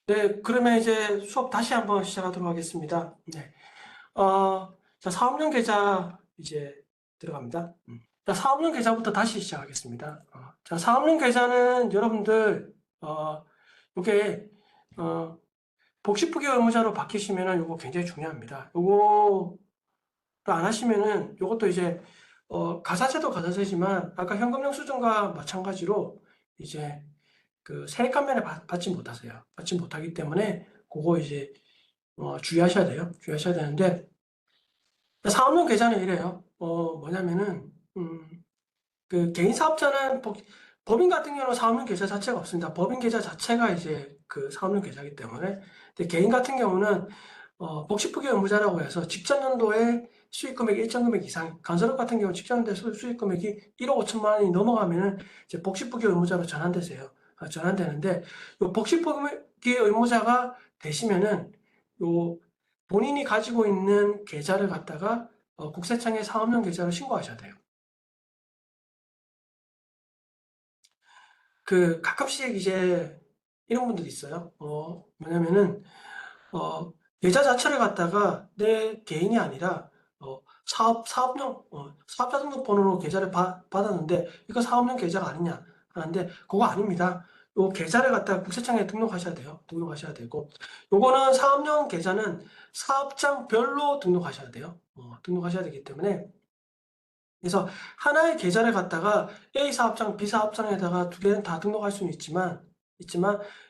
네, 그러면 이제 수업 다시 한번 시작하도록 하겠습니다. 네. 자, 사업용 계좌 이제 들어갑니다. 자, 사업용 계좌부터 다시 시작하겠습니다. 자, 사업용 계좌는 여러분들, 요게, 어, 복식부기 의무자로 바뀌시면은 요거 굉장히 중요합니다. 요거를 안 하시면은 요것도 이제, 가산세도 가산세지만 아까 현금용 수준과 마찬가지로 이제 그 세액감면에 받지 못하세요. 받지 못하기 때문에 그거 이제 주의하셔야 돼요. 주의하셔야 되는데 사업용 계좌는 이래요. 뭐냐면은 그 개인 사업자는 법인 같은 경우는 사업용 계좌 자체가 없습니다. 법인 계좌 자체가 이제 그 사업용 계좌이기 때문에 근데 개인 같은 경우는 복식부기 의무자라고 해서 직전 연도에 수익 금액이 일정 금액 이상, 건설업 같은 경우 직전 연도에 수익 금액이 1억 5천만 원이 넘어가면은 이제 복식부기 의무자로 전환되세요. 전환되는데 요 복식부기 의무자가 되시면은 요 본인이 가지고 있는 계좌를 갖다가 국세청에 사업용 계좌로 신고하셔야 돼요. 그 가끔씩 이제 이런 분들이 있어요. 뭐냐면은 계좌 자체를 갖다가 내 개인이 아니라 사업용 사업자 등록번호로 계좌를 받았는데 이거 사업용 계좌가 아니냐 하는데 그거 아닙니다. 요 계좌를 갖다가 국세청에 등록하셔야 돼요. 등록하셔야 되고 요거는 사업용 계좌는 사업장별로 등록하셔야 돼요. 등록하셔야 되기 때문에 그래서 하나의 계좌를 갖다가 A 사업장, B 사업장에다가 두 개는 다 등록할 수는 있지만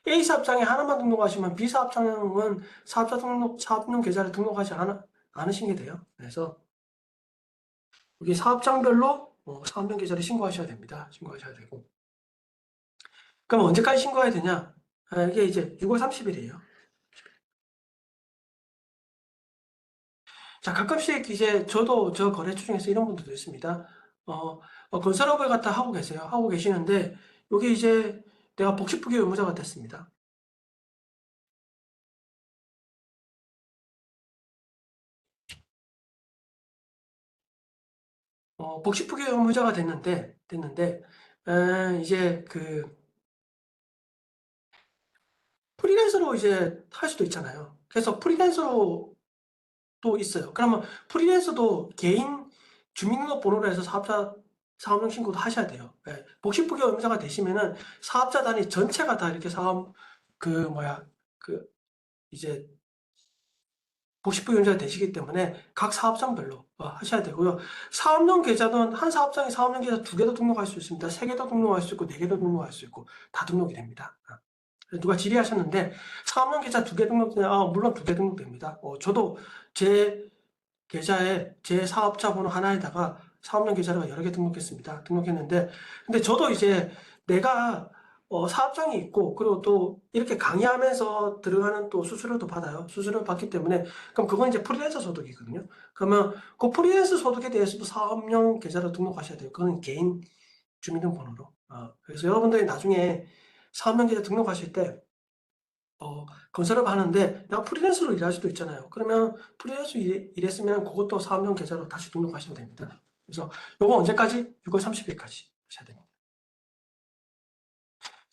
A 사업장에 하나만 등록하시면 B 사업장은 사업용 계좌를 등록하지 않으신 게 돼요. 그래서 여기 사업장별로 사업용 계좌를 신고하셔야 됩니다. 신고하셔야 되고. 그럼 언제까지 신고해야 되냐? 이게 이제 6월 30일이에요. 자, 가끔씩 이제 저도 저 거래처 중에서 이런 분들도 있습니다. 건설업을 갖다 하고 계세요. 하고 계시는데, 여기 이제 내가 복식부기 의무자가 됐습니다. 복식부기 의무자가 이제 그 프리랜서로 이제 할 수도 있잖아요. 그래서 프리랜서로 또 있어요. 그러면 프리랜서도 개인 주민등록번호로 해서 사업용 신고도 하셔야 돼요. 예, 복식부기 의무자가 되시면은 사업자 단위 전체가 다 이렇게 그 뭐야, 그 이제 복식부기자가 되시기 때문에 각 사업장별로 하셔야 되고요. 사업용 계좌는 한 사업장에 사업용 계좌 두 개도 등록할 수 있습니다. 세 개도 등록할 수 있고 네 개도 등록할 수 있고 다 등록이 됩니다. 누가 질의하셨는데 사업용 계좌 두 개 등록되냐? 물론 두 개 등록됩니다. 저도 제 계좌에 제 사업자 번호 하나에다가 사업용 계좌를 여러 개 등록했습니다. 등록했는데 근데 저도 이제 내가 사업장이 있고 그리고 또 이렇게 강의하면서 들어가는 또 수수료도 받아요. 수수료를 받기 때문에 그럼 그건 이제 프리랜서 소득이거든요. 그러면 그 프리랜서 소득에 대해서도 사업용 계좌로 등록하셔야 돼요. 그건 개인 주민등록번호로. 그래서 여러분들이 나중에 사업용 계좌 등록하실 때 건설업 하는데 내가 프리랜서로 일할 수도 있잖아요. 그러면 프리랜서 일했으면 그것도 사업용 계좌로 다시 등록하시면 됩니다. 그래서 요거 언제까지? 6월 30일까지 하셔야 됩니다.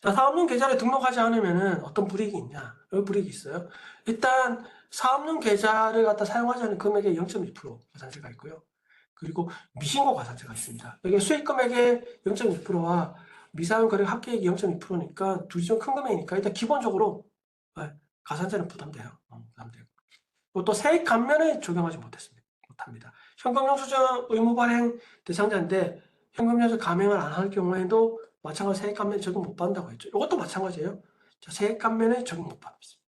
자, 사업용 계좌를 등록하지 않으면은 어떤 불이익이 있냐? 여기 불이익이 있어요. 일단 사업용 계좌를 갖다 사용하지 않은 금액의 0.2% 과산세가 있고요. 그리고 미신고 과산세가 있습니다. 여기 수익 금액의 0.2%와 미사용 거래 합계액이 0.2%니까 둘이 좀 큰 금액이니까 일단 기본적으로 가산세는 부담돼요. 부담돼요. 또 세액 감면에 적용하지 못합니다. 현금영수증 의무 발행 대상자인데 현금영수 감면을 안 할 경우에도 마찬가지로 세액 감면 적용 못 받는다고 했죠. 이것도 마찬가지예요. 자, 세액 감면에 적용 못 받습니다.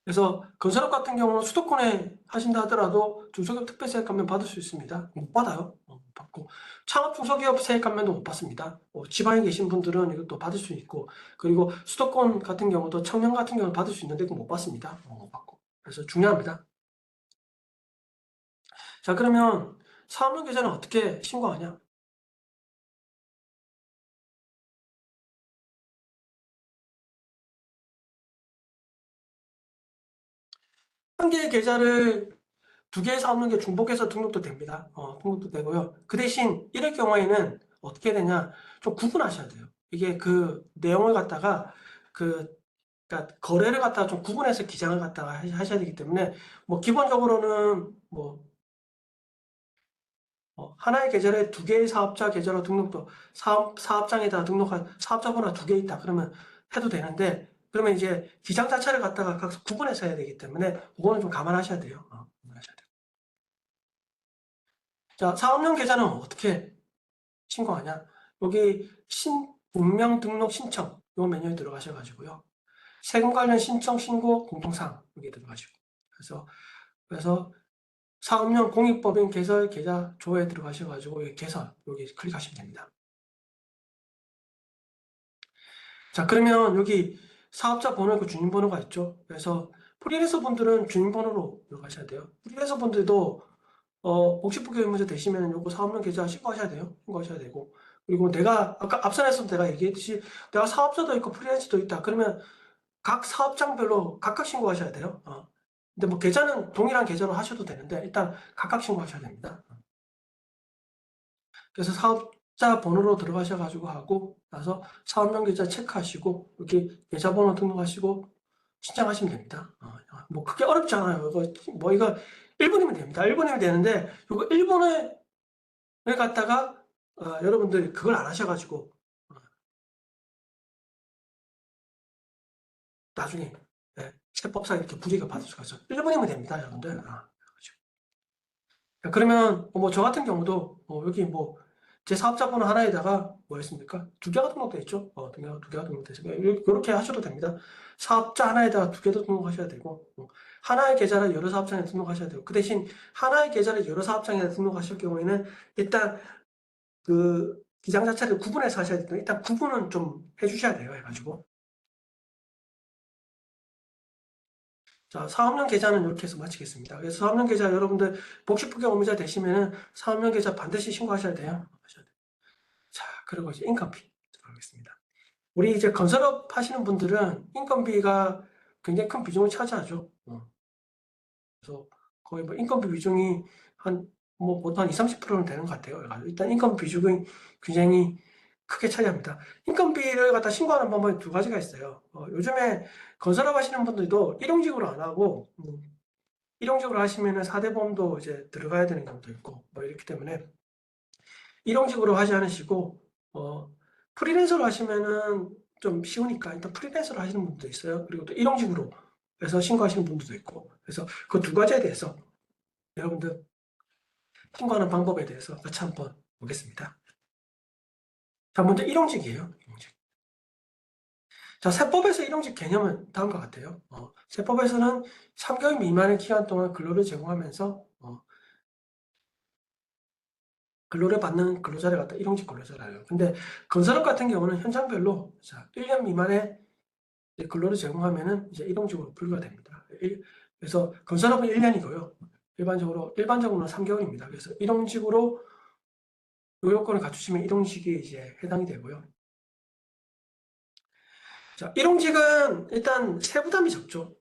그래서 건설업 같은 경우는 수도권에 하신다 하더라도 중소기업 특별세액 감면 받을 수 있습니다. 못 받아요. 못 받고 창업 중소기업 세액 감면도 못 받습니다. 지방에 계신 분들은 이것도 받을 수 있고 그리고 수도권 같은 경우도 청년 같은 경우는 받을 수 있는데 그거 못 받습니다. 못 받고 그래서 중요합니다. 자, 그러면 사업용 계좌는 어떻게 신고하냐? 한 개의 계좌를 두 개의 사업용 계좌 중복해서 등록도 됩니다. 등록도 되고요. 그 대신 이럴 경우에는 어떻게 되냐? 좀 구분하셔야 돼요. 이게 그 내용을 갖다가 그 그러니까 거래를 갖다가 좀 구분해서 기장을 갖다가 하셔야 되기 때문에 뭐 기본적으로는 뭐 하나의 계절에 두 개의 사업자 계절로 등록도 사업장에다 등록한 사업자 번호가 두 개 있다 그러면 해도 되는데 그러면 이제 기장 자체를 갖다가 각각 구분해서 해야 되기 때문에 그거는 좀 감안하셔야 돼요. 감안하셔야 돼요. 자, 사업용 계좌는 어떻게 신고하냐? 여기 운명 등록 신청 요 메뉴에 들어가셔가지고요. 세금 관련 신청 신고 공통사항 여기 들어가시고 그래서 사업용 공익법인 개설 계좌 조회에 들어가셔가지고 여기 개설 여기 클릭하시면 됩니다. 자, 그러면 여기 사업자 번호 있고 주민번호가 있죠. 그래서 프리랜서 분들은 주민번호로 들어가셔야 돼요. 프리랜서 분들도 복지부교 의무자 되시면 요거 사업용 계좌 신고하셔야 돼요. 신고하셔야 되고 그리고 내가 아까 앞선에서 내가 얘기했듯이 내가 사업자도 있고 프리랜서도 있다. 그러면 각 사업장별로 각각 신고하셔야 돼요. 근데 뭐 계좌는 동일한 계좌로 하셔도 되는데 일단 각각 신고하셔야 됩니다. 그래서 사업자 번호로 들어가셔가지고 하고 나서 사업용 계좌 체크하시고 이렇게 계좌번호 등록하시고 신청하시면 됩니다. 뭐 크게 어렵지 않아요. 이거 1분이면 됩니다. 1분이면 되는데 이거 1분을 갖다가 여러분들 그걸 안 하셔가지고 나중에 세법상 이렇게 불이익을 받을 수가 있어요. 1분이면 됩니다, 여러분들. 그렇죠. 그러면 뭐 저 같은 경우도 여기 뭐 제 사업자 번호 하나에다가 뭐였습니까? 두 개가 등록되어 있죠. 두 개가 등록되어 있으니까 이렇게 하셔도 됩니다. 사업자 하나에다가 두 개도 등록하셔야 되고 하나의 계좌를 여러 사업장에 등록하셔야 되고 그 대신 하나의 계좌를 여러 사업장에 등록하실 경우에는 일단 그 기장 자체를 구분해서 하셔야 되는데 일단 구분은 좀 해주셔야 돼요. 해가지고 자, 사업용 계좌는 이렇게 해서 마치겠습니다. 그래서 사업용 계좌 여러분들 복식부경 의무자 되시면은 사업용 계좌 반드시 신고하셔야 돼요. 자, 그리고 이제 인건비 들어가겠습니다. 우리 이제 건설업 하시는 분들은 인건비가 굉장히 큰 비중을 차지하죠. 그래서 거의 뭐 인건비 비중이 뭐 보통 한 20, 30%는 되는 것 같아요. 일단 인건비 비중이 굉장히 크게 차지합니다. 인건비를 갖다 신고하는 방법이 두 가지가 있어요. 요즘에 건설업 하시는 분들도 일용직으로 안 하고 일용직으로 하시면은 4대 보험도 이제 들어가야 되는 경우도 있고 뭐 이렇기 때문에 일용직으로 하지 않으시고 프리랜서로 하시면은 좀 쉬우니까 일단 프리랜서로 하시는 분도 있어요. 그리고 또 일용직으로 해서 신고하시는 분들도 있고 그래서 그 두 가지에 대해서 여러분들 신고하는 방법에 대해서 같이 한번 보겠습니다. 자, 먼저 일용직이에요. 일용직. 자, 세법에서 일용직 개념은 다음과 같아요. 세법에서는 3개월 미만의 기간 동안 근로를 제공하면서 근로를 받는 근로자를 갖다 일용직 근로자라 해요. 근데 건설업 같은 경우는 현장별로 1년 미만의 근로를 제공하면은 이제 일용직으로 분류가 됩니다. 그래서 건설업은 1년이고요. 일반적으로는 3개월입니다. 그래서 일용직으로 요건을 갖추시면 일용직이 이제 해당이 되고요. 자, 일용직은 일단 세부담이 적죠.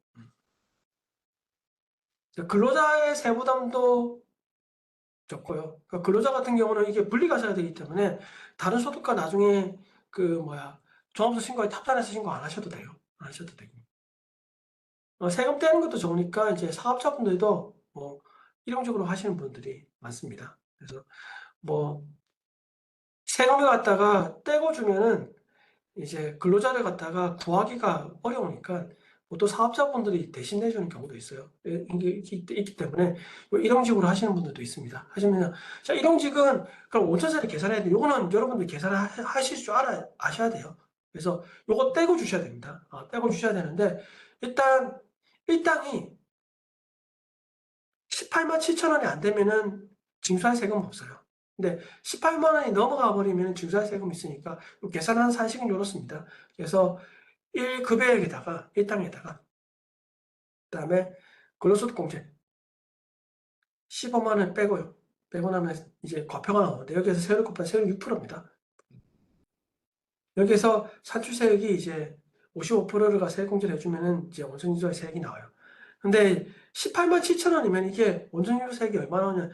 근로자의 세부담도 적고요. 그러니까 근로자 같은 경우는 이게 분리가 돼야 되기 때문에 다른 소득과 나중에 종합소득 신고에 탑단해서 신고 안 하셔도 돼요. 안 하셔도 되고. 세금 떼는 것도 좋으니까 이제 사업자분들도 뭐 일용직으로 하시는 분들이 많습니다. 그래서 뭐 세금을 갖다가 떼고 주면은 이제 근로자를 갖다가 구하기가 어려우니까 또 사업자분들이 대신 내주는 경우도 있어요. 이게 있기 때문에 일용직으로 하시는 분들도 있습니다. 하시면 자 일용직은 그럼 원천세를 계산해야 돼요. 요거는 여러분들 계산하실 줄 아셔야 돼요. 그래서 요거 떼고 주셔야 됩니다. 떼고 주셔야 되는데 일단 일당이 18만 7천 원이 안 되면은 징수할 세금 없어요. 근데 18만 원이 넘어가 버리면 징수할 세금이 있으니까 계산하는 산식은 이렇습니다. 그래서 1급여에다가 1당에다가 그다음에 근로소득공제 15만 원 빼고요. 빼고 나면 이제 과표가 나오는데 여기에서 세율을 곱하면 세율 6%입니다. 여기에서 산출세액이 이제 55%를 세액공제를 해주면은 이제 원천징수의 세액이 나와요. 근데 18만 7천 원이면 이게 원천징수 세액이 얼마 나오냐?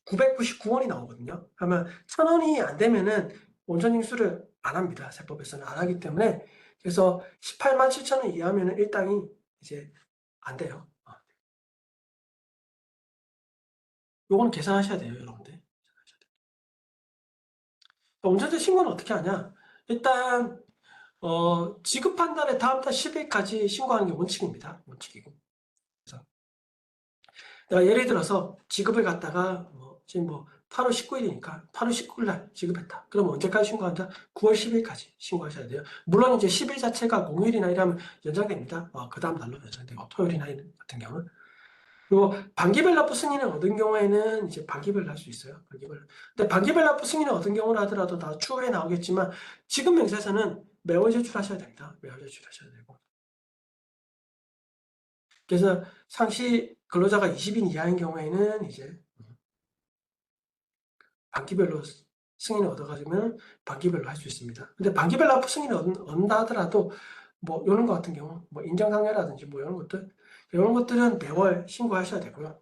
999원이 나오거든요. 그러면 1,000원이 안 되면은 원천징수를 안 합니다. 세법에서는 안 하기 때문에 그래서 18만 7천 원 이하면은 일당이 이제 안 돼요. 요거는 계산하셔야 돼요, 여러분들. 운전자 신고는 어떻게 하냐? 일단 지급한 날에 다음 달 10일까지 신고하는 게 원칙입니다. 원칙이고. 그래서 내가 예를 들어서 지급을 갖다가 지금 8월 19일이니까 8월 19일 날 지급했다. 그러면 언제까지 신고한다? 9월 10일까지 신고하셔야 돼요. 물론 이제 10일 자체가 공휴일이나 이러면 연장됩니다. 그 다음 날로 연장되고 토요일이나 이런 같은 경우는. 그리고 반기별 납부 승인을 얻은 경우에는 이제 반기별로 할 수 있어요. 반기별로. 근데 반기별 납부 승인을 얻은 경우는 하더라도 다 추후에 나오겠지만 지급 명세서는 매월 제출하셔야 됩니다. 매월 제출하셔야 되고. 그래서 상시 근로자가 20인 이하인 경우에는 이제 반기별로 승인을 얻어가지면 반기별로 할 수 있습니다. 근데 반기별 납부 승인을 얻는다 하더라도 이런 거 같은 경우 인정상여라든지 이런 것들은 매월 신고하셔야 되고요.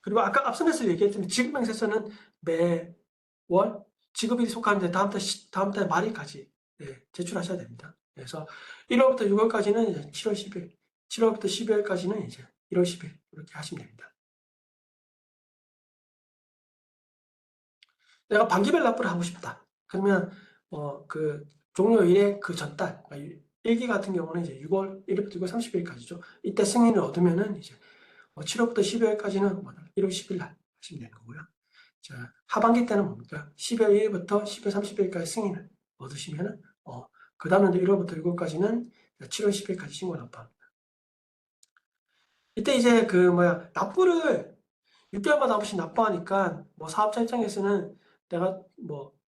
그리고 아까 앞선에서 얘기했지만 지급명세서는 매월 지급일이 속하는데 다음 달 말일까지 제출하셔야 됩니다. 그래서 1월부터 6월까지는 이제 7월 10일, 7월부터 12월까지는 이제 1월 10일 이렇게 하시면 됩니다. 내가 반기별 납부를 하고 싶다. 그러면 그 종료일의 그 전달, 일기 같은 경우는 이제 6월 1일부터 6월 30일까지죠. 이때 승인을 얻으면은 이제 7월부터 12월까지는 1월 10일 날 하시면 되는 거고요. 자, 하반기 때는 뭡니까? 12월 1일부터 12월 30일까지 승인을 얻으시면은 그 다음에 1월부터 6월까지는 7월 10일까지 신고 납부합니다. 이때 이제 납부를 6개월마다 한 번씩 납부하니까 사업자 입장에서는 내가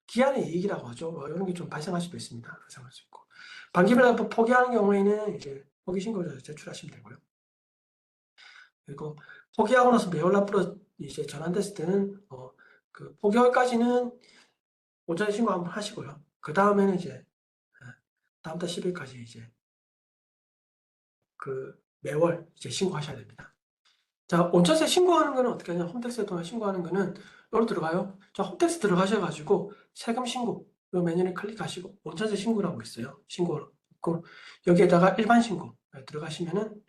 기한의 이익이라고 하죠. 이런 게 좀 발생할 수도 있습니다. 발생할 수 있고. 반기별 납부 포기하는 경우에는 이제 포기 신고를 제출하시면 되고요. 그리고 포기하고 나서 매월 납부로 이제 전환됐을 때는 그 포기월까지는 오전에 신고 한번 하시고요. 그 다음에는 이제 다음 달 10일까지 이제 그 매월 이제 신고하셔야 됩니다. 자, 온천세 신고하는 거는 어떻게 하냐? 홈택스에 통해 신고하는 거는 여기로 들어가요. 자, 홈택스 들어가셔가지고 세금 신고 요 메뉴를 클릭하시고 온천세 신고라고 있어요. 신고를 있고 여기에다가 일반 신고 들어가시면은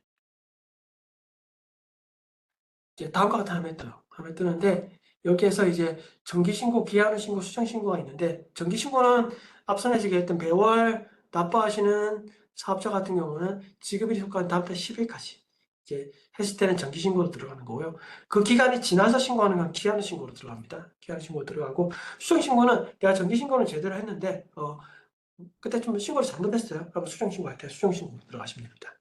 이제 다음과 같은 화면이 떠요. 화면이 뜨는데 여기에서 이제 정기 신고, 기한후 신고, 수정 신고가 있는데 정기 신고는 앞선에 얘기했던 매월 납부하시는 사업자 같은 경우는 지급일이 속한 다음 달 10일까지 이제 했을 때는 정기 신고로 들어가는 거고요. 그 기간이 지나서 신고하는 건 기한후 신고로 들어갑니다. 기한후 신고로 들어가고 수정 신고는 내가 정기 신고는 제대로 했는데 그때 좀 신고를 잘못했어요. 그럼 수정 신고할 때 수정 신고로 들어가시면 됩니다.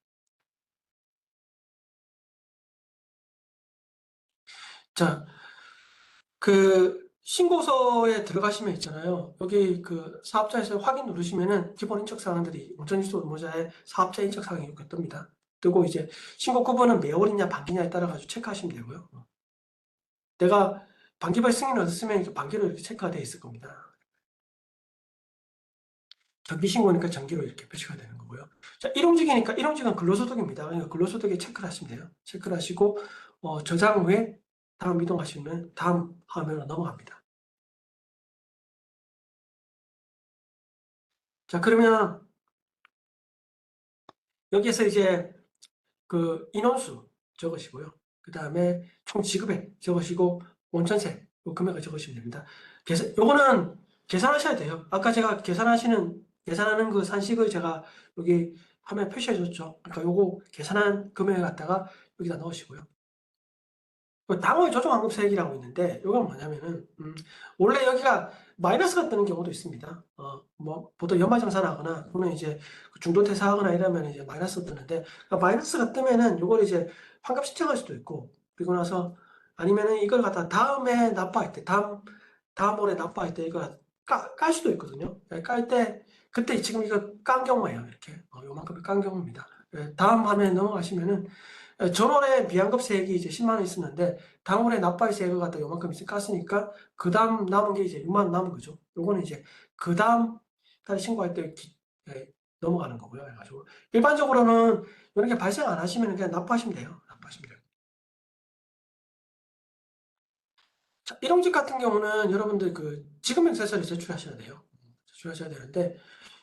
자, 그 신고서에 들어가시면 있잖아요. 여기 그 사업자에서 확인 누르시면은 기본 인적 사항들이 운전일소 의무자의 사업자 인적 사항이 이렇게 뜹니다. 뜨고 이제 신고 구분은 매월이냐 반기냐에 따라 가지고 체크하시면 되고요. 내가 반기별 승인을 얻었으면 이렇게 반기로 이렇게 체크가 되어 있을 겁니다. 정기 신고니까 정기로 이렇게 표시가 되는 거고요. 자, 일용직이니까 일용직은 근로소득입니다. 그러니까 근로소득에 체크를 하시면 돼요. 체크를 하시고 저장 후에 다음 이동하시면 다음 화면으로 넘어갑니다. 자, 그러면 여기에서 이제 그 인원수 적으시고요. 그 다음에 총 지급액 적으시고 원천세 요 금액을 적으시면 됩니다. 요거는 계산하셔야 돼요. 아까 제가 계산하는 그 산식을 제가 여기 화면에 표시해 줬죠. 그러니까 요거 계산한 금액을 갖다가 여기다 넣으시고요. 당월 조정환급세액이라고 있는데 이건 뭐냐면은 원래 여기가 마이너스가 뜨는 경우도 있습니다. 보통 연말정산하거나 또는 이제 중도 퇴사하거나 이러면 이제 마이너스 뜨는데 그러니까 마이너스가 뜨면은 이걸 이제 환급 신청할 수도 있고 그리고 나서 아니면은 이걸 갖다 다음에 납부할 때 다음 월에 납부할 때 이걸 깔 수도 있거든요. 깔 때 그때 지금 이거 깐 경우예요. 이렇게 요만큼을 깐 경우입니다. 다음 화면에 넘어가시면은 전월에 비환급세액이 이제 10만 원 있었는데 당월에 납부할 세액을 갖다 요만큼 깠으니까 그 다음 남은 게 이제 6만 원 남은 거죠. 요거는 이제 그 다음 달 신고할 때 넘어가는 거고요. 그래가지고 일반적으로는 이런 게 발생 안 하시면 그냥 납부하시면 돼요. 납부하시면 돼요. 자, 일용직 같은 경우는 여러분들 그 지급명세서를 제출하셔야 돼요. 제출하셔야 되는데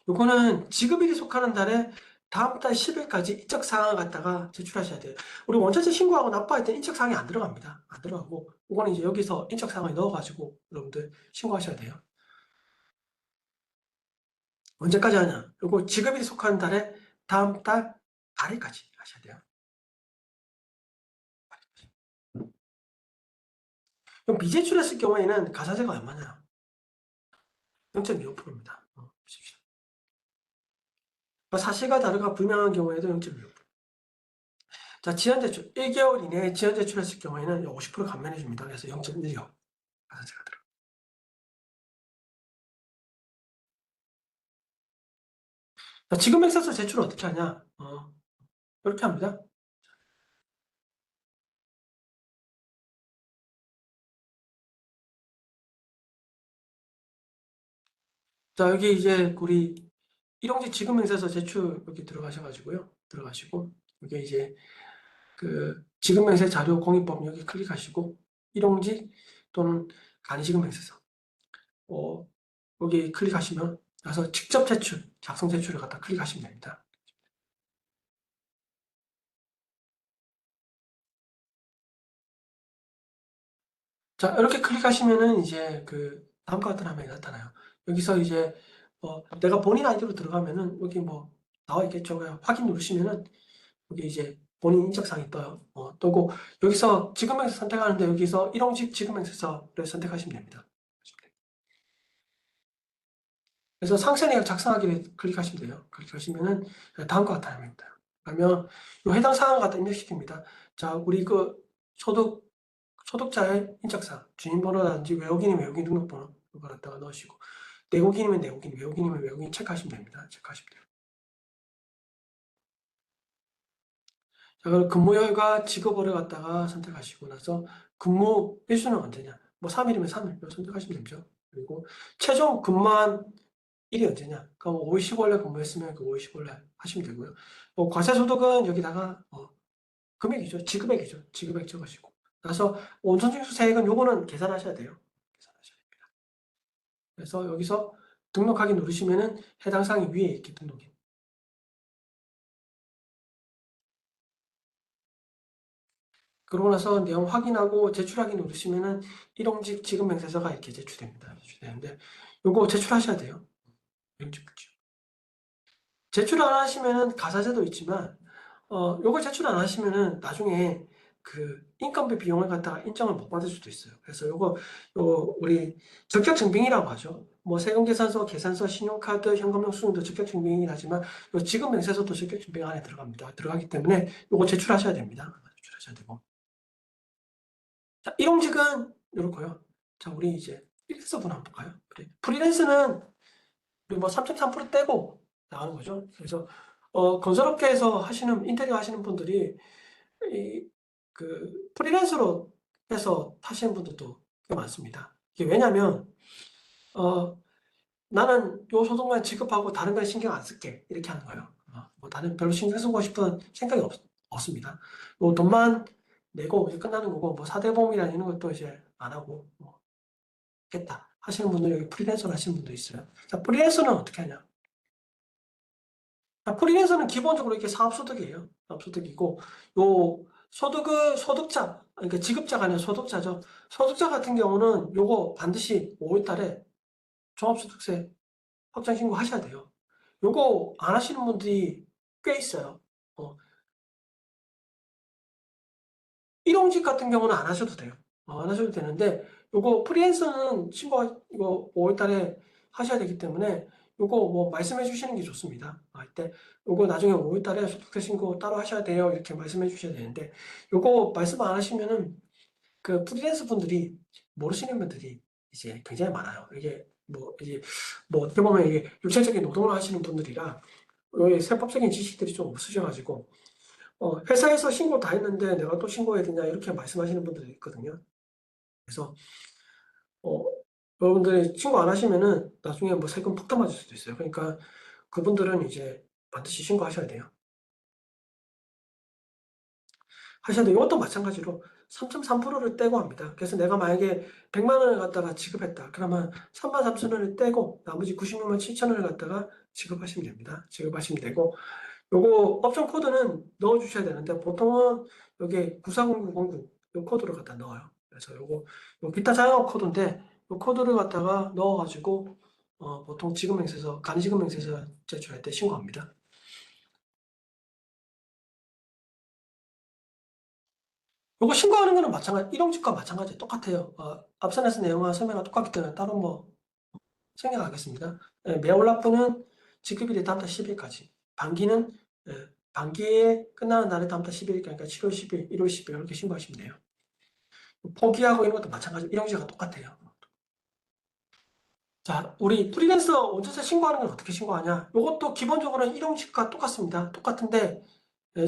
요거는 지급일이 속하는 달에 다음 달 10일까지 인적 사항을 갖다가 제출하셔야 돼요. 우리 원천지 신고하고 납부할 때 인적 사항이 안 들어갑니다. 안 들어가고, 이거는 이제 여기서 인적 사항을 넣어가지고 여러분들 신고하셔야 돼요. 언제까지 하냐? 요거 지급일이 속하는 달에 다음 달 8일까지 하셔야 돼요. 그럼 미제출했을 경우에는 가산세가 얼마냐? 0.25%입니다. 보십시오. 사실과 다르가 불명한 경우에도 0.25%. 자, 지연제출. 1개월 이내에 지연제출했을 경우에는 50% 감면해 줍니다. 그래서 0.16 가산세가 들어. 자, 지급 엑세스 제출을 어떻게 하냐? 이렇게 합니다. 자, 여기 이제 우리 일용직 지급 엑세스 제출 여기 들어가셔가지고요. 들어가시고, 여기 이제 그 지급 맹세 자료 공유법 여기 클릭하시고, 일용직 또는 간이지급 맹세서 여기 클릭하시면 나서 직접 제출, 작성 제출을 갖다 클릭하시면 됩니다. 자, 이렇게 클릭하시면은 이제 그 다음과 같은 화면이 나타나요. 여기서 이제 내가 본인 아이디로 들어가면은 여기 뭐 나와 있겠죠. 그냥 확인 누르시면은 여기 이제 본인 인적사항이 떠요. 뜨고 여기서 지급명세 선택하는데 여기서 일용직 지급명세서를 선택하시면 됩니다. 그래서 상세 내역 작성하기를 클릭하시면 돼요. 클릭하시면은 다음과 같은 화면입니다. 그러면 이 해당 사항을 갖다 입력시킵니다. 자, 우리 그 소득자의 인적사항, 주민번호라든지 외국인이면 외국인 등록번호 이거 갖다가 넣으시고, 내국인이면 내국인, 외국인이면 외국인 체크하시면 됩니다. 체크하시면 돼요. 자, 그럼 근무열과 직업을 갖다가 선택하시고 나서 근무 일수는 언제냐? 뭐 3일이면 3일 이거 선택하시면 되죠. 그리고 최종 근무한 일이 언제냐? 그럼 5월 15일에 근무했으면 그 5월 15일에 하시면 되고요. 과세소득은 여기다가 금액이죠. 지급액이죠. 지급액 적으시고 나서 원천징수세액은 요거는 계산하셔야 돼요. 계산하셔야 됩니다. 그래서 여기서 등록하기 누르시면은 해당 사항이 위에 이렇게 등록이. 그러고 나서 내용 확인하고 제출하기 누르시면은 일용직 지급명세서가 이렇게 제출됩니다. 제출되는데 요거 제출하셔야 돼요. 일용직불지. 제출 안 하시면은 가사제도 있지만 요걸 제출 안 하시면은 나중에 그 인건비 비용을 갖다가 인정을 못 받을 수도 있어요. 그래서 요거 우리 적격증빙이라고 하죠. 뭐 세금계산서, 계산서, 신용카드, 현금용 수증도 적격증빙이긴 하지만 요 지급명세서도 적격증빙 안에 들어갑니다. 들어가기 때문에 요거 제출하셔야 됩니다. 제출하셔야 되고. 자, 일용직은 이렇고요. 자, 우리 이제 프리랜서 분 한번 볼까요? 프리랜서는 우리 뭐 3.3% 떼고 나가는 거죠. 그래서 건설업계에서 하시는 인테리어 하시는 분들이 그 프리랜서로 해서 하시는 분들도 꽤 많습니다. 이게 왜냐면 나는 요 소득만 지급하고 다른 건 신경 안 쓸게 이렇게 하는 거예요. 뭐 다른 별로 신경 쓰고 싶은 생각이 없습니다. 요 돈만 내고 이제 끝나는 거고 뭐 사대보험이나 이런 것도 이제 안 하고 뭐 겠다 하시는 분들 여기 프리랜서로 하시는 분도 있어요. 자, 프리랜서는 어떻게 하냐? 프리랜서는 기본적으로 이렇게 사업소득이에요. 사업소득이고, 요 소득자, 그러니까 지급자가 아니라 소득자죠. 소득자 같은 경우는 요거 반드시 5월 달에 종합소득세 확정신고 하셔야 돼요. 요거 안 하시는 분들이 꽤 있어요. 일용직 같은 경우는 안 하셔도 돼요. 안 하셔도 되는데, 요거 프리랜서는 신고, 이거 5월 달에 하셔야 되기 때문에, 요거 뭐 말씀해 주시는 게 좋습니다. 할 때, 요거 나중에 5월 달에 소득세 신고 따로 하셔야 돼요. 이렇게 말씀해 주셔야 되는데, 요거 말씀 안 하시면은, 그 프리랜서 분들이 모르시는 분들이 이제 굉장히 많아요. 이게 뭐 어떻게 보면 이게 육체적인 노동을 하시는 분들이라, 여기 세법적인 지식들이 좀 없으셔가지고, 회사에서 신고 다 했는데 내가 또 신고해야 되냐 이렇게 말씀하시는 분들이 있거든요. 그래서 어, 여러분들이 신고 안 하시면은 나중에 뭐 세금 폭탄 맞을 수도 있어요. 그러니까 그분들은 이제 반드시 신고하셔야 돼요. 하셔야 돼요. 이것도 마찬가지로 3.3%를 떼고 합니다. 그래서 내가 만약에 100만 원을 갖다가 지급했다. 그러면 3만 3천 원을 떼고 나머지 96만 7천 원을 갖다가 지급하시면 됩니다. 지급하시면 되고 요거 옵션 코드는 넣어 주셔야 되는데 보통은 여기 940909 요 코드를 갖다 넣어요. 그래서 요거 요 기타 사용업 코드인데 요 코드를 갖다가 넣어 가지고 보통 지급명세서 간이지급명세서 제출할 때 신고합니다. 요거 신고하는 거는 마찬가지, 일용직과 마찬가지 똑같아요. 앞선에서 내용과 설명과 똑같기 때문에 따로 뭐 생략하겠습니다. 매월납부는 지급일이 다음 달 10일까지, 반기는 반기에 끝나는 날에 다음 달 10일, 그러니까 7월 10일, 1월 10일 이렇게 신고하시면 돼요. 포기하고 이런 것도 마찬가지, 일용직과 똑같아요. 자, 우리 프리랜서 원천세 신고하는 건 어떻게 신고하냐? 이것도 기본적으로는 일용직과 똑같습니다. 똑같은데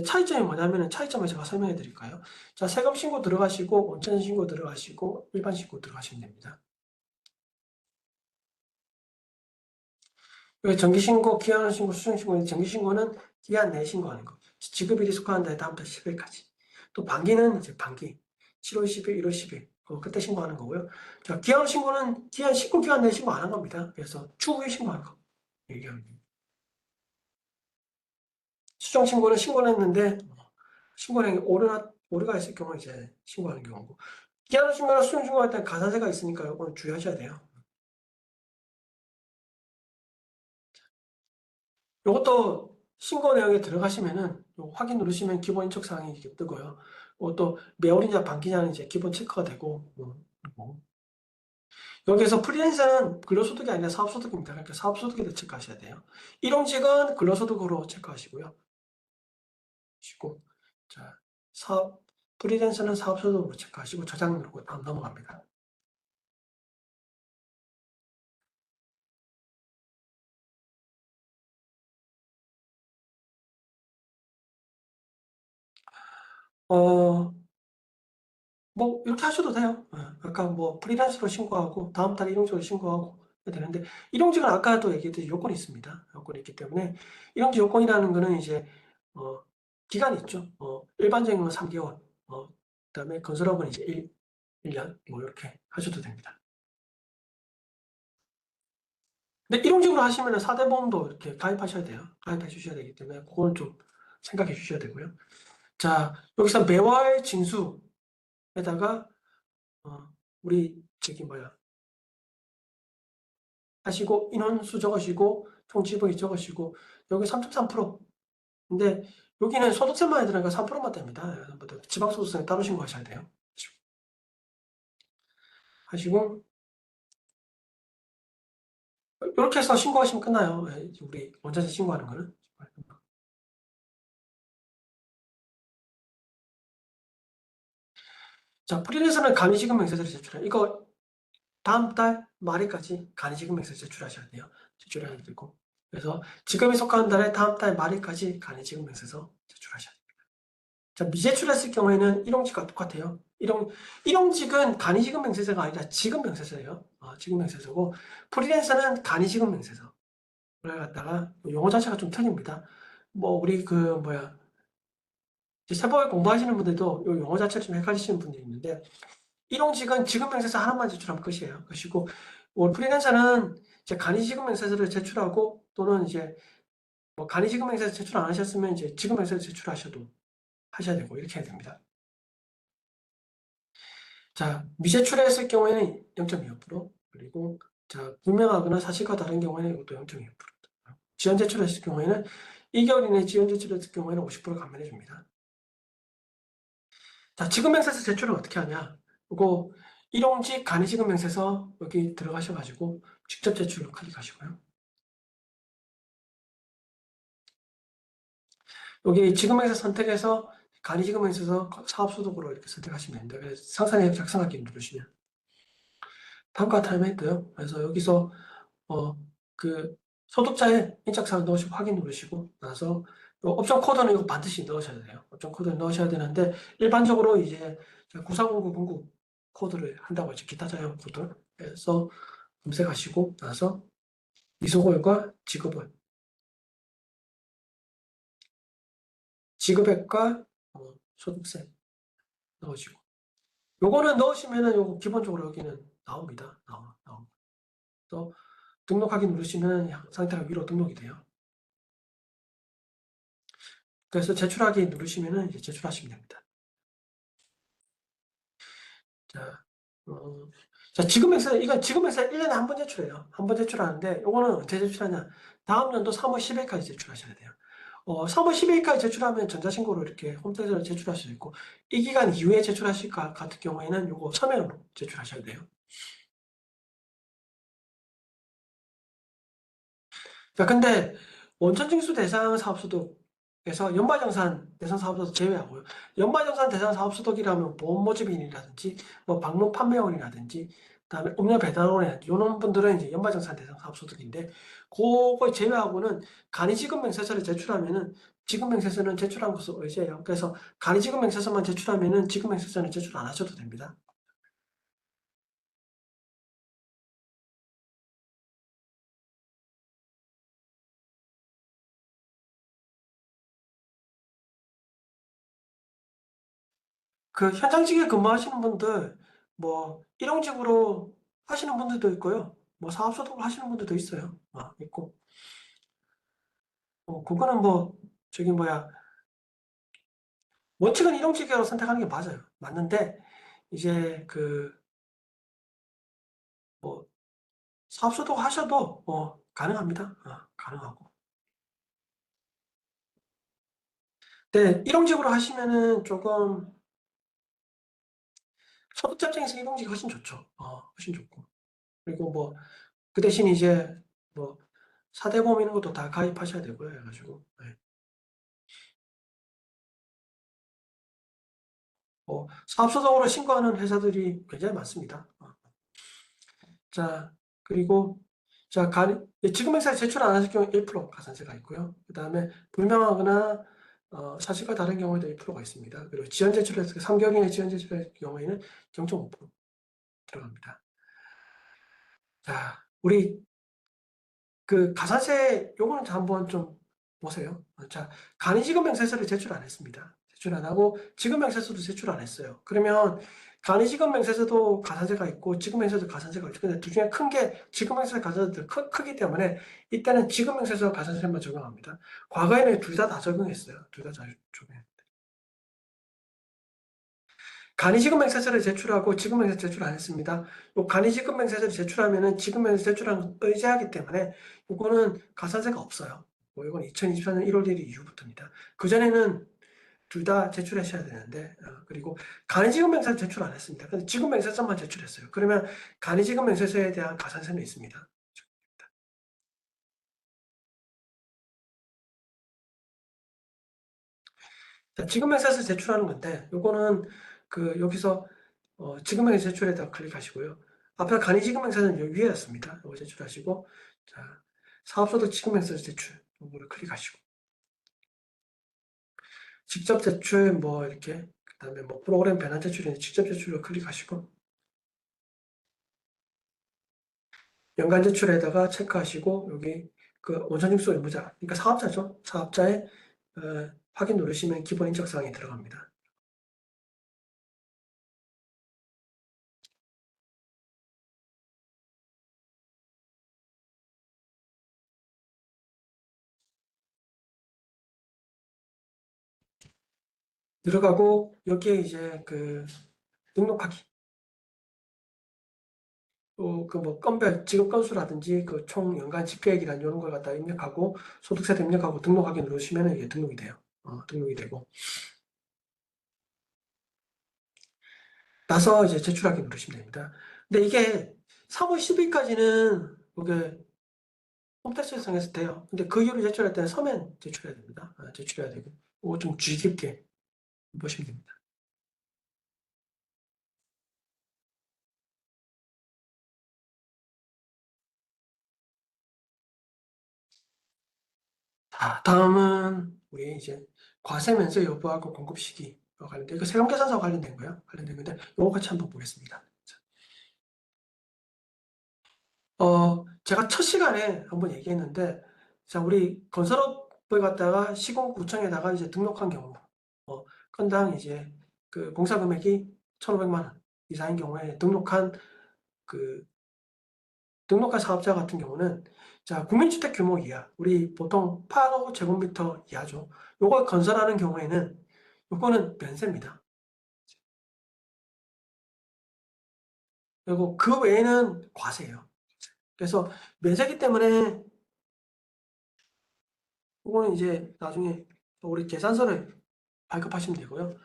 차이점이 뭐냐면은 차이점을 제가 설명해 드릴까요? 자, 세금 신고 들어가시고 원천 신고 들어가시고 일반 신고 들어가시면 됩니다. 여기 정기 신고, 기한 신고, 수정 신고, 정기 신고는 기한 내 신고하는 거. 지급일이 속하는 달 다음부터 10일까지. 또 반기는 이제 반기 7월 10일, 1월 10일 그때 신고하는 거고요. 자, 기한 신고는 기한 신고 기한 내 신고 안 한 겁니다. 그래서 추후에 신고하는 거 얘기하면 됩니다. 수정 신고는 신고를 했는데 신고량이 오류가 있을 경우 이제 신고하는 경우고 기한 신고나 수정 신고할 때 가산세가 있으니까 이건 주의하셔야 돼요. 이것도 신고 내역에 들어가시면은 확인 누르시면 기본 인적 사항이 이렇게 뜨고요. 또 매월이냐 반기냐는 이제 기본 체크가 되고 그리고 여기서 프리랜서는 근로소득이 아니라 사업소득입니다. 그러니까 사업소득에도 체크하셔야 돼요. 일용직은 근로소득으로 체크하시고요. 자, 프리랜서는 사업소득으로 체크하시고 저장 누르고 다음 넘어갑니다. 어, 뭐 이렇게 하셔도 돼요. 아까 뭐 프리랜서로 신고하고 다음 달 일용직으로 신고하고 되는데 일용직은 아까도 얘기했듯이 요건이 있습니다. 요건이 있기 때문에 일용직 요건이라는 거는 이제 어, 기간이 있죠. 일반적인 건 3개월, 그다음에 건설업은 이제 1년 뭐 이렇게 하셔도 됩니다. 근데 일용직으로 하시면 4대 보험도 이렇게 가입하셔야 돼요. 가입해 주셔야 되기 때문에 그건 좀 생각해 주셔야 되고요. 자, 여기서 매월 징수에다가 우리 저기 뭐야 하시고 인원수 적으시고 총지분이 적으시고 여기 3.3%. 근데 여기는 소득세만 해드니까 3%만 됩니다. 지방소득세 따로 신고하셔야 돼요. 하시고 이렇게 해서 신고하시면 끝나요. 우리 원자재 신고하는 거는. 자, 프리랜서는 간이지급 명세서를 제출해요. 이거 다음 달 말일까지 간이지급 명세서 제출하셔야 돼요. 제출해야 되고. 그래서 지급이 속하는 달에 다음 달 말일까지 간이지급 명세서 제출하셔야 돼요. 자, 미제출했을 경우에는 일용직과 똑같아요. 일용직은 간이지급 명세서가 아니라 지급 명세서예요. 지급 명세서고 프리랜서는 간이지급 명세서. 그래 갖다가 용어 자체가 좀 틀립니다. 뭐 우리 그 뭐야 세법을 공부하시는 분들도 이 용어 자체를 좀 헷갈리시는 분들이 있는데 일용직은 지급 명세서 하나만 제출하면 끝이에요. 그리고 프리랜서는 이제 간이지급 명세서를 제출하고 또는 이제 뭐 간이지급 명세서 제출 안 하셨으면 이제 지급 명세서 제출하셔도 하셔야 되고 이렇게 해야 됩니다. 자, 미제출했을 경우에는 0.25% 그리고 자, 분명하거나 사실과 다른 경우에는 이것도 0.25%. 지연 제출했을 경우에는 2개월 이내 지연 제출했을 경우에는 50% 감면해 줍니다. 자, 지급명세서 제출은 어떻게 하냐? 이거 일용직 간이지급명세서 여기 들어가셔가지고 직접 제출로 클릭하시고요. 여기 지급명세 선택해서 간이지급명세서 사업소득으로 이렇게 선택하시면 됩니다. 그래서 상산앱 작성하기 누르시면 다음과 같은 화면이 떠요. 그래서 여기서 그 소득자의 인적사항 넣으시고 확인 누르시고 나서 옵션 코드는 이거 반드시 넣으셔야 돼요. 옵션 코드를 넣으셔야 되는데 일반적으로 이제 940909 코드를 한다고 했죠. 기타 자연 코드. 그래서 검색하시고 나서 이소골과 지급을 지급액과 소득세 넣으시고. 요거는 넣으시면은 요거 기본적으로 여기는 나옵니다. 나옵니다. 또 등록하기 누르시면 상태가 위로 등록이 돼요. 그래서 제출하기 누르시면은 이제 제출하시면 됩니다. 자, 자, 이건 지금에서 1년에 한 번 제출해요. 한 번 제출하는데, 요거는 언제 제출하냐? 다음 연도 3월 10일까지 제출하셔야 돼요. 3월 10일까지 제출하면 전자신고로 이렇게 홈페이지로 제출할 수 있고, 이 기간 이후에 제출하실 것 같은 경우에는 요거 서면으로 제출하셔야 돼요. 자, 근데 원천징수 대상 사업소득에서 연말정산 대상 사업소득 제외하고요. 연말정산 대상 사업소득이라면 보험 모집인이라든지, 뭐 방문 판매원이라든지, 그다음에 음료 배달원이라든지 이런 분들은 이제 연말정산 대상 사업소득인데, 그거 제외하고는 간이지급명세서를 제출하면은 지급명세서는 제출한 것으로 의제해요. 그래서 간이지급명세서만 제출하면은 지급명세서는 제출 안 하셔도 됩니다. 그 현장직에 근무하시는 분들, 뭐, 일용직으로 하시는 분들도 있고요. 뭐, 사업소득을 하시는 분들도 있어요. 있고. 그거는 뭐, 저기 뭐야, 원칙은 일용직으로 선택하는 게 맞아요. 맞는데, 이제 뭐, 사업소득 하셔도, 가능합니다. 가능하고. 근데 일용직으로 하시면은 조금, 소득 입장에서 일용직이 훨씬 좋죠. 훨씬 좋고. 그리고 뭐, 그 대신 이제, 뭐, 사대보험 이런 것도 다 가입하셔야 되고요. 해가지고. 네. 사업소득으로 신고하는 회사들이 굉장히 많습니다. 자, 그리고 자, 지금 행사에 제출 안 하실 경우 1% 가산세가 있고요. 그 다음에 불명하거나 사실과 다른 경우에도 1%가 있습니다. 그리고 지연 제출해서 3개월 이내 지연 제출할 경우에는 0.5% 들어갑니다. 자, 우리 그 가산세 요거는 한번 좀 보세요. 자, 간이지급명세서를 제출 안 했습니다. 제출 안 하고 지급명세서도 제출 안 했어요. 그러면 간이지급명세서도 가산세가 있고 지급명세서도 가산세가 있고 근데 둘 중에 큰 게 지급명세서 가산세가 크기 때문에 이때는 지급명세서 가산세만 적용합니다. 과거에는 둘 다 적용했어요. 둘 다 적용. 간이지급명세서를 제출하고 지급명세서 제출 안 했습니다. 요 간이지급명세서를 제출하면은 지급명세서 제출한 의제하기 때문에 이거는 가산세가 없어요. 이건 2024년 1월 1일 이후부터입니다. 그전에는 둘 다 제출하셔야 되는데, 그리고 간이지급명세서 제출 안 했습니다. 근데 지급명세서만 제출했어요. 그러면 간이지급명세서에 대한 가산세는 있습니다. 자, 지급명세서 제출하는 건데, 요거는 여기서 지급명세서 제출에다 클릭하시고요. 앞에 간이지급명세서는 여기 위에였습니다. 이거 제출하시고, 자, 사업소득 지급명세서 제출, 이거를 클릭하시고, 직접 제출, 뭐, 이렇게, 그 다음에 뭐, 프로그램 변환 제출인데 직접 제출로 클릭하시고, 연간 제출에다가 체크하시고, 여기 원천징수 의무자, 그러니까 사업자죠. 사업자의 확인 누르시면 기본 인적사항이 들어갑니다. 들어가고, 여기에 이제 등록하기. 또 뭐 건별 지급 건수라든지 총 연간 집계액이란 이런 걸 갖다 입력하고 소득세도 입력하고 등록하기 누르시면 이게 등록이 돼요. 등록이 되고 나서 이제 제출하기 누르시면 됩니다. 근데 이게 3월 10일까지는 이게 홈택스에서 돼요. 근데 그 이후로 제출할 때는 서면 제출해야 됩니다. 제출해야 되고 이거 좀 주의 깊게 보시면 됩니다. 자, 다음은 우리 이제 과세 면세 여부하고 공급 시기 관련된 이거 세금 계산서와 관련된 거예요. 관련된 건데 이거 같이 한번 보겠습니다. 제가 첫 시간에 한번 얘기했는데, 자, 우리 건설업을 갖다가 시공구청에다가 이제 등록한 경우, 건당 이제 그 공사 금액이 1,500만 원 이상인 경우에 등록한 사업자 같은 경우는 자, 국민주택 규모 이하, 우리 보통 8호 제곱미터 이하죠. 요걸 건설하는 경우에는 요거는 면세입니다. 그리고 그 외에는 과세예요. 그래서 면세기 때문에 요거는 이제 나중에 우리 계산서를 발급하시면 되고요.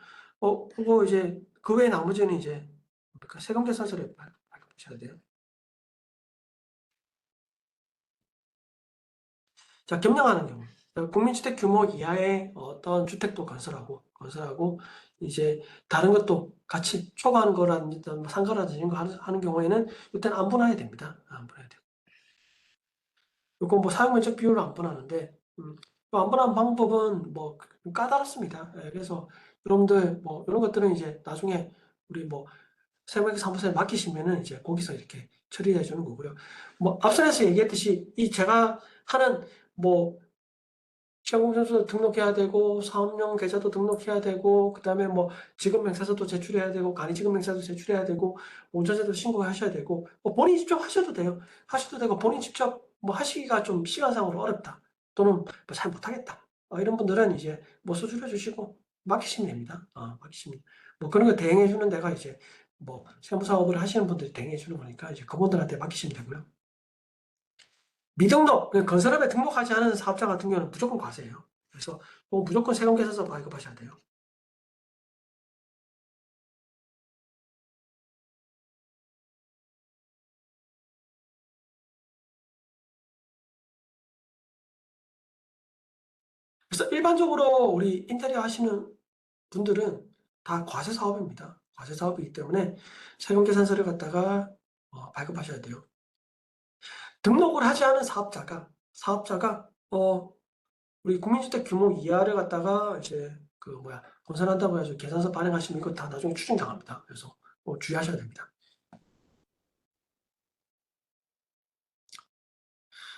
그거 이제 그 외에 나머지는 이제 세금 계산서를 발급하셔야 돼요. 자, 겸용하는 경우. 국민주택 규모 이하의 어떤 주택도 건설하고, 이제 다른 것도 같이 초과하는 거라든지 뭐 상가라든지 이런 거 하는 경우에는 일단 안 분할해야 됩니다. 안 분할해야 돼요. 요건 뭐 사용 면적 비율을 안 분하는데, 안 분하는 방법은 뭐 까다롭습니다. 예, 그래서 여러분들 뭐 이런 것들은 이제 나중에 우리 뭐 세무회계 사무소에 맡기시면은 이제 거기서 이렇게 처리해 주는 거고요. 뭐 앞선에서 얘기했듯이 이 제가 하는 뭐 시험공증서도 등록해야 되고 사업용 계좌도 등록해야 되고 그다음에 뭐 지급명세서도 제출해야 되고 간이지급명세도 제출해야 되고 운전세도 신고하셔야 되고 뭐 본인이 직접 하셔도 돼요. 하셔도 되고 본인 직접 뭐 하시기가 좀 시간상으로 어렵다 또는 뭐 잘 못하겠다 이런 분들은 이제 뭐 수주료 주시고 맡기시면 됩니다. 맡기시면 뭐 그런 거 대행해 주는 데가 이제 뭐 세무사업을 하시는 분들이 대행해 주는 거니까 이제 그분들한테 맡기시면 되고요. 미등록, 건설업에 등록하지 않은 사업자 같은 경우는 무조건 과세예요. 그래서 무조건 세금계산서 발급하셔야 돼요. 그래서 일반적으로 우리 인테리어 하시는 분들은 다 과세 사업입니다. 과세 사업이기 때문에 세금계산서를 갖다가 발급하셔야 돼요. 등록을 하지 않은 사업자가 우리 국민주택 규모 이하를 갖다가 이제 건설한다고 해서 계산서 발행하시면 이거 다 나중에 추징당합니다. 그래서 주의하셔야 됩니다.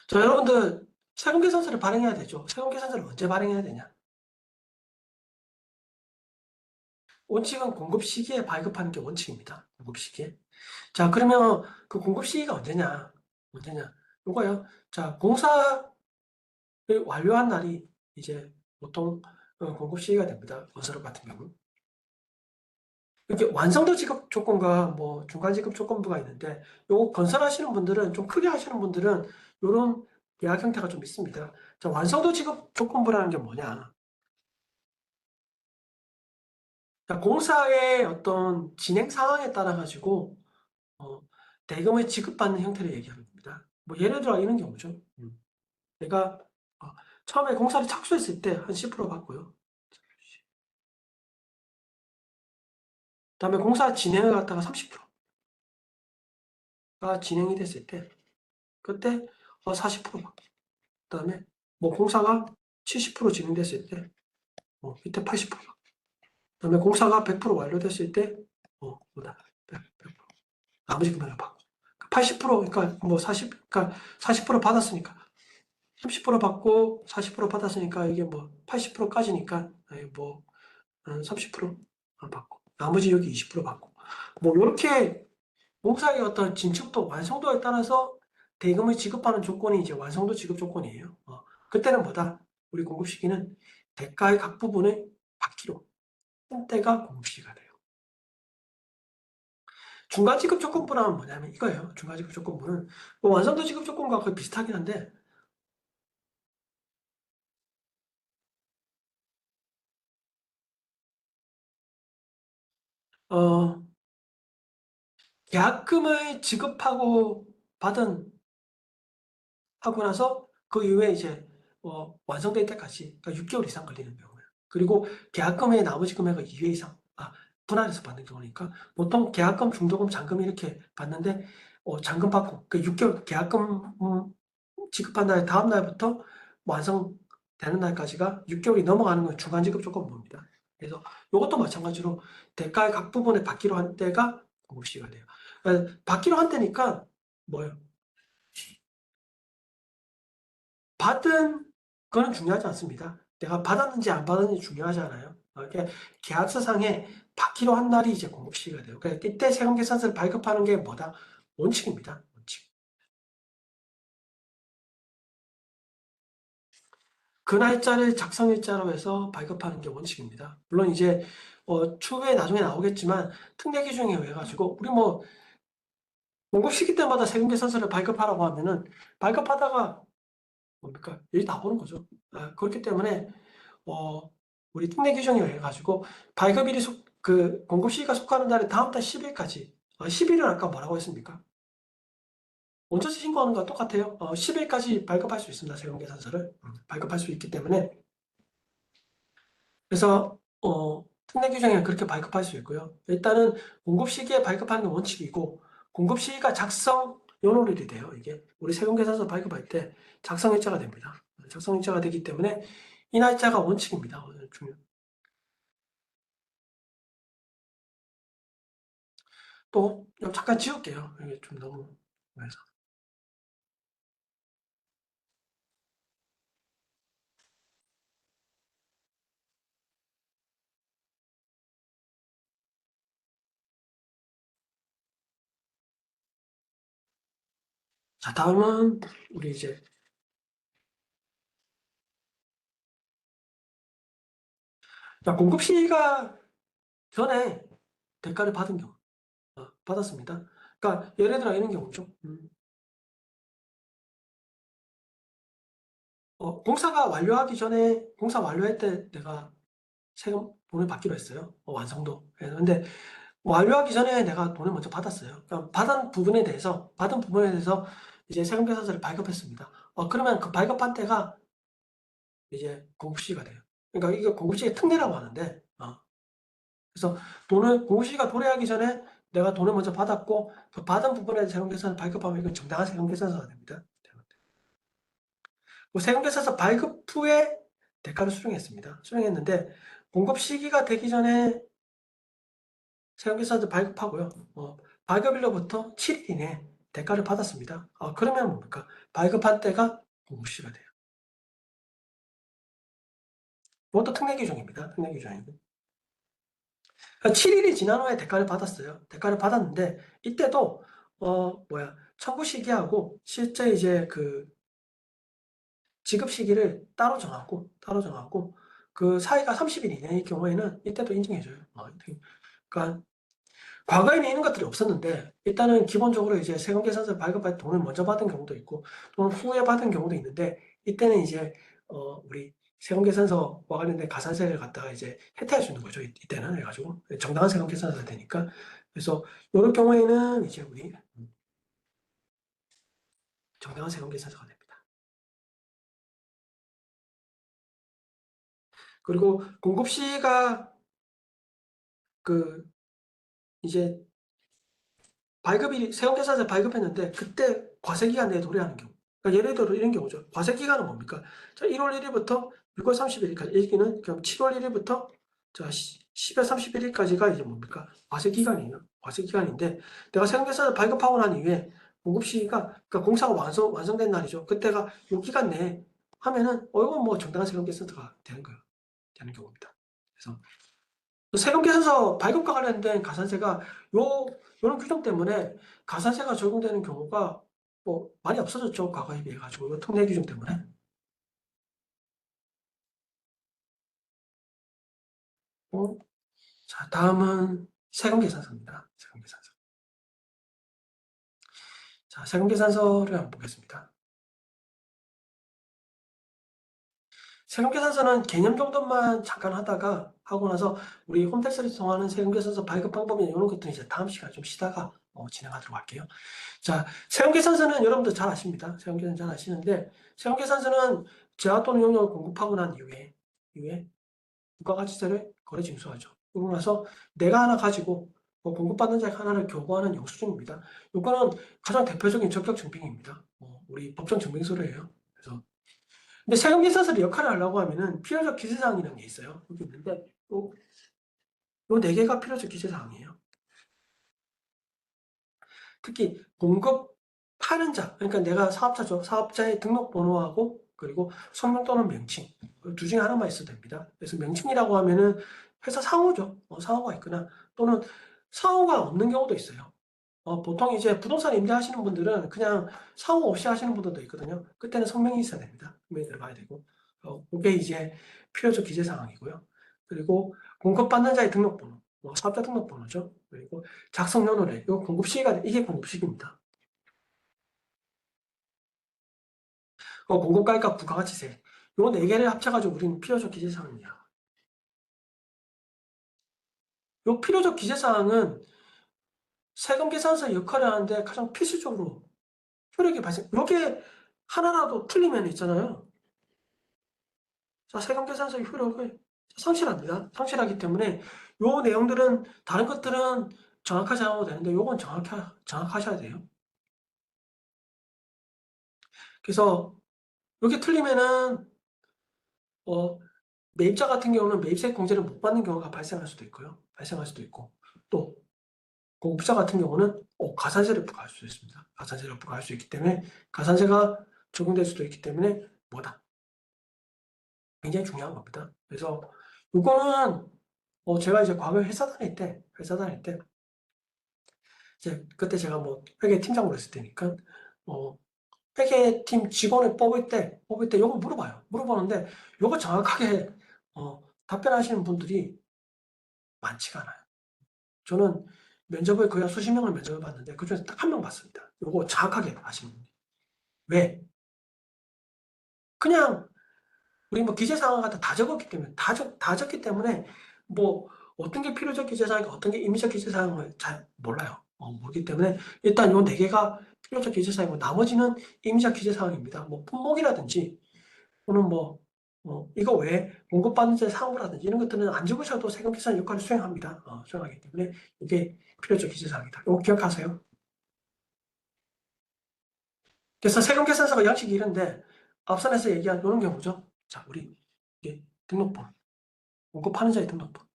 자, 여러분들 세금계산서를 발행해야 되죠. 세금계산서를 언제 발행해야 되냐? 원칙은 공급 시기에 발급하는 게 원칙입니다. 공급 시기에. 자, 그러면 그 공급 시기가 언제냐? 요거요. 자, 공사를 완료한 날이 이제 보통 공급 시기가 됩니다. 건설업 같은 경우. 이렇게 완성도 지급 조건과 뭐 중간 지급 조건부가 있는데 요거 건설하시는 분들은 좀 크게 하시는 분들은 요런 계약 형태가 좀 있습니다. 자, 완성도 지급 조건부라는 게 뭐냐? 자, 공사의 어떤 진행 상황에 따라 가지고 어, 대금을 지급받는 형태를 얘기하는 겁니다. 뭐 예를 들어 이런 경우죠. 내가 처음에 공사를 착수했을 때 한 10% 받고요. 그다음에 공사 진행을 갖다가 30%가 진행이 됐을 때 그때 40% 받고 그다음에 뭐 공사가 70% 진행됐을 때 이때 80% 받고 그다음에 공사가 100% 완료됐을 때 뭐다 100%. 나머지 금액을 받고 80% 그러니까 뭐 40, 그러니까 40% 받았으니까 30% 받고 40% 받았으니까 이게 뭐 80%까지니까 뭐 30% 받고 나머지 여기 20% 받고 뭐 이렇게 공사의 어떤 진척도 완성도에 따라서 대금을 지급하는 조건이 이제 완성도 지급 조건이에요. 그때는 뭐다? 우리 공급 시기는 대가의 각 부분을 받기로 한 때가 공급 시기가 돼요. 중간 지급 조건부는 뭐냐면 이거예요. 중간 지급 조건부는 뭐 완성도 지급 조건과 거의 비슷하긴 한데 어, 계약금을 지급하고 받은 하고 나서 그 이후에 이제 완성될 때까지 그러니까 6개월 이상 걸리는 경우예요. 그리고 계약금의 나머지 금액을 2회 이상 분할해서 받는 경우니까 보통 계약금, 중도금, 잔금 이렇게 받는데 잔금 받고 그 6개월 계약금 지급한 날 다음 날부터 완성되는 날까지가 6개월이 넘어가는 건 중간 지급 조건부입니다. 그래서 이것도 마찬가지로 대가의 각 부분에 받기로 한 때가 공급시가 돼요. 받기로 한 때니까 뭐예요? 받은 거는 중요하지 않습니다. 내가 받았는지 안 받았는지 중요하지 않아요. 이렇게 계약서상에 받기로 한 날이 이제 공급 시기가 돼요. 그러니까 이때 세금 계산서를 발급하는 게 뭐다? 원칙입니다. 원칙. 그 날짜를 작성일자로 해서 발급하는 게 원칙입니다. 물론 이제 추후에 나중에 나오겠지만 특례 규정에 의해 가지고 우리 뭐 공급 시기 때마다 세금 계산서를 발급하라고 하면은 발급하다가 뭡니까? 일이 나오는 거죠. 그렇기 때문에 어, 우리 특례 규정에 의해 가지고 발급일이 그 공급 시기가 속하는 날의 다음 달 10일까지 10일은 아까 뭐라고 했습니까? 원천시 신고하는 거랑 똑같아요. 10일까지 발급할 수 있습니다. 세금 계산서를 발급할 수 있기 때문에 그래서 특례 규정에 그렇게 발급할 수 있고요. 일단은 공급 시기에 발급하는 게 원칙이고 공급 시기가 작성 연월일이 돼요. 이게 우리 세금 계산서 발급할 때 작성 일자가 됩니다. 작성 일자가 되기 때문에 이 날짜가 원칙입니다. 중요. 또 잠깐 지울게요. 이게 좀 너무 그래서 자 다음은 우리 이제 공급 시기가 전에 대가를 받은 경우 받았습니다. 그러니까 예를 들어 이런 경우죠. 공사가 완료하기 전에 공사 완료할 때 내가 세금 돈을 받기로 했어요. 완성도. 근데 완료하기 전에 내가 돈을 먼저 받았어요. 그러니까 받은 부분에 대해서 이제 세금 계산서를 발급했습니다. 그러면 그 발급한 때가 이제 공급시기가 돼요. 그러니까 이게 공급시기 특례라고 하는데, 그래서 공급시기가 도래하기 전에 내가 돈을 먼저 받았고, 그 받은 부분에 대해서 세금 계산을 발급하면 이건 정당한 세금 계산서가 됩니다. 그 세금 계산서 발급 후에 대가를 수령했습니다. 수령했는데, 공급 시기가 되기 전에 세금계산서 발급하고요. 발급일로부터 7일 이내 대가를 받았습니다. 그러면 뭡니까? 발급한 때가 공시가 돼요. 이것도 특례 규정입니다. 특례 규정이고. 7일이 지난 후에 대가를 받았어요. 대가를 받았는데 이때도 청구 시기하고 실제 이제 그 지급 시기를 따로 정하고 그 사이가 30일 이내의 경우에는 이때도 인정해줘요. 그러니까 과거에는 이런 것들이 없었는데 일단은 기본적으로 이제 세금계산서 발급할 때 돈을 먼저 받은 경우도 있고 또는 후에 받은 경우도 있는데 이때는 이제 우리 세금계산서와 관련된 가산세를 갖다가 이제 혜택할 수 있는 거죠. 이때는 해가지고 정당한 세금계산서가 되니까 그래서 이런 경우에는 이제 우리 정당한 세금계산서가 됩니다. 그리고 공급시가 그 이제 세금계산서 발급했는데 그때 과세기간 내에 도래하는 경우. 그러니까 예를 들어 이런 경우죠. 과세기간은 뭡니까? 자, 1월 1일부터 6월 30일까지, 여기는 그럼 7월 1일부터 자, 10월 31일까지가 이제 뭡니까? 과세기간이에요. 과세기간인데 내가 세금계산서 발급하고 난 이후에 공급시기가, 그러니까 공사가 완성된 날이죠. 그때가 이 기간 내에 하면은, 이건 뭐 정당한 세금계산서가 되는 거예요. 되는 경우입니다. 그래서 세금계산서 발급과 관련된 가산세가 요런 규정 때문에 가산세가 적용되는 경우가 뭐 많이 없어졌죠. 과거에 비해 가지고 요 특례 규정 때문에. 어, 자, 다음은 세금계산서입니다. 세금계산서. 자, 세금계산서를 한번 보겠습니다. 세금계산서는 개념 정도만 잠깐 하고 나서 우리 홈택스를 통하는 세금계산서 발급 방법이나 이런 것들은 이제 다음 시간에 좀 쉬다가 진행하도록 할게요. 자, 세금계산서는 여러분들 잘 아십니다. 세금계산 잘 아시는데 세금계산서는 재화 또는 용역을 공급하고 난 이후에 부가가치세를 거래 징수하죠. 그러고 나서 내가 하나 가지고 공급받는 자가 하나를 교부하는 영수증입니다. 이거는 가장 대표적인 적격 증빙입니다. 우리 법정 증빙서류예요. 그래서 근데 세금계산서의 역할을 하려고 하면은 필요적 기재사항이라는 게 있어요. 여기 있는데 요네 개가 필요적 기재사항이에요. 특히 공급하는 자, 그러니까 내가 사업자죠. 사업자의 등록번호하고 그리고 성명 또는 명칭 두 중에 하나만 있어도 됩니다. 그래서 명칭이라고 하면은 회사 상호죠. 상호가 있거나 또는 상호가 없는 경우도 있어요. 보통 이제 부동산 임대하시는 분들은 그냥 상호 없이 하시는 분들도 있거든요. 그때는 성명이 있어야 됩니다. 성명이 들어가야 되고. 그게 이제 필요적 기재 사항이고요. 그리고 공급받는 자의 등록번호, 사업자 등록번호죠. 그리고 작성 연호래, 이거 공급 시기가, 이게 공급 시기입니다. 공급가액과 부가가치세, 요 네 개를 합쳐가지고 우리는 필요적 기재 사항이야. 요 필요적 기재 사항은 세금 계산서 역할을 하는데 가장 필수적으로 효력이 발생, 요게 하나라도 틀리면 있잖아요. 자, 세금 계산서의 효력을 상실합니다. 상실하기 때문에 요 내용들은 다른 것들은 정확하지 않아도 되는데 요건 정확하셔야 돼요. 그래서 요게 틀리면은 매입자 같은 경우는 매입세 공제를 못 받는 경우가 발생할 수도 있고요. 발생할 수도 있고 또 공급자 같은 경우는 가산세를 부과할 수 있습니다. 가산세를 부과할 수 있기 때문에 가산세가 적용될 수도 있기 때문에 뭐다? 굉장히 중요한 겁니다. 그래서 이거는 제가 이제 과거에 회사 다닐 때 이제 그때 제가 뭐 회계 팀장으로 했을 때니까 회계팀 직원을 뽑을 때 요거 물어봐요. 물어보는데 요거 정확하게 답변하시는 분들이 많지가 않아요. 저는 면접을 거의 한 수십 명을 면접을 봤는데 그중에서 딱 한 명 봤습니다. 요거 정확하게 아시는 분이. 왜? 그냥 우리 뭐 기재사항 같은 다 적었기 때문에 다 적기 때문에 뭐 어떤 게 필요적 기재사항이 어떤 게 임의적 기재사항을 잘 몰라요. 모르기 때문에 일단 요 네 개가 필요적 기재사항이고 나머지는 임의적 기재사항입니다. 뭐 품목이라든지 또는 이거 외에 공급받는 자 사무라든지 이런 것들은 안 적으셔도 세금 계산 역할을 수행합니다. 수행하기 때문에 이게 필요적 기재사항이다. 이거 기억하세요. 그래서 세금 계산서가 양식이 이런데 앞선에서 얘기한 이런 경우죠. 자, 우리 이게 등록번, 공급하는 자의 등록번,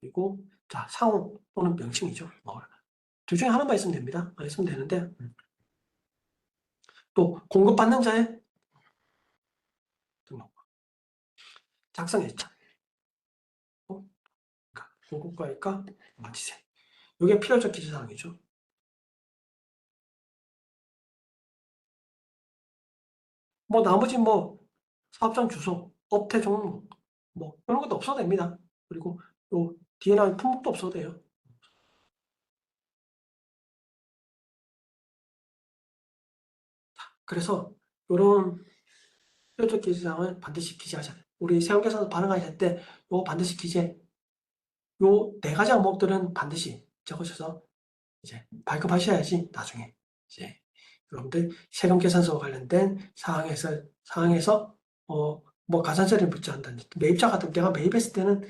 그리고 자 상호 또는 명칭이죠. 둘 중에 하나만 있으면 됩니다. 있으면 되는데 또 공급받는 자의 등록번, 작성일자, 그러니까 공급가액과 마치세. 이게 필요적 기재사항이죠. 나머지 사업장 주소, 업태 종목, 이런 것도 없어도 됩니다. 그리고 요 뒤에 나온 품목도 없어도 돼요. 그래서 이런 필요적 기재사항을 반드시 기재하셔야 돼요. 우리 세금계산서 발행하실 때 요 반드시 요 네 가지 항목들은 반드시 적으셔서 이제 발급하셔야지 나중에 이제 여러분들 세금계산서와 관련된 사항에서 가산세를 묻지 않는다든지 매입자 같은 내가 매입했을 때는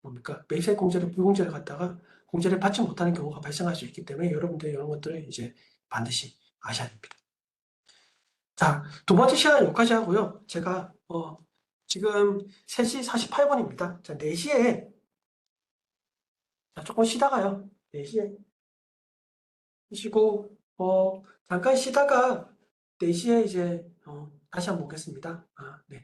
뭡니까 매입세 공제를 불공제를 갖다가 공제를 받지 못하는 경우가 발생할 수 있기 때문에 여러분들 이런 것들을 이제 반드시 아셔야 됩니다. 자, 두 번째 시간 여기까지 하고요. 제가 지금 3시 48분입니다. 자, 4시에 조금 쉬다가요. 4시에 쉬시고 잠깐 쉬다가 4시에 이제 다시 한번 보겠습니다. 네.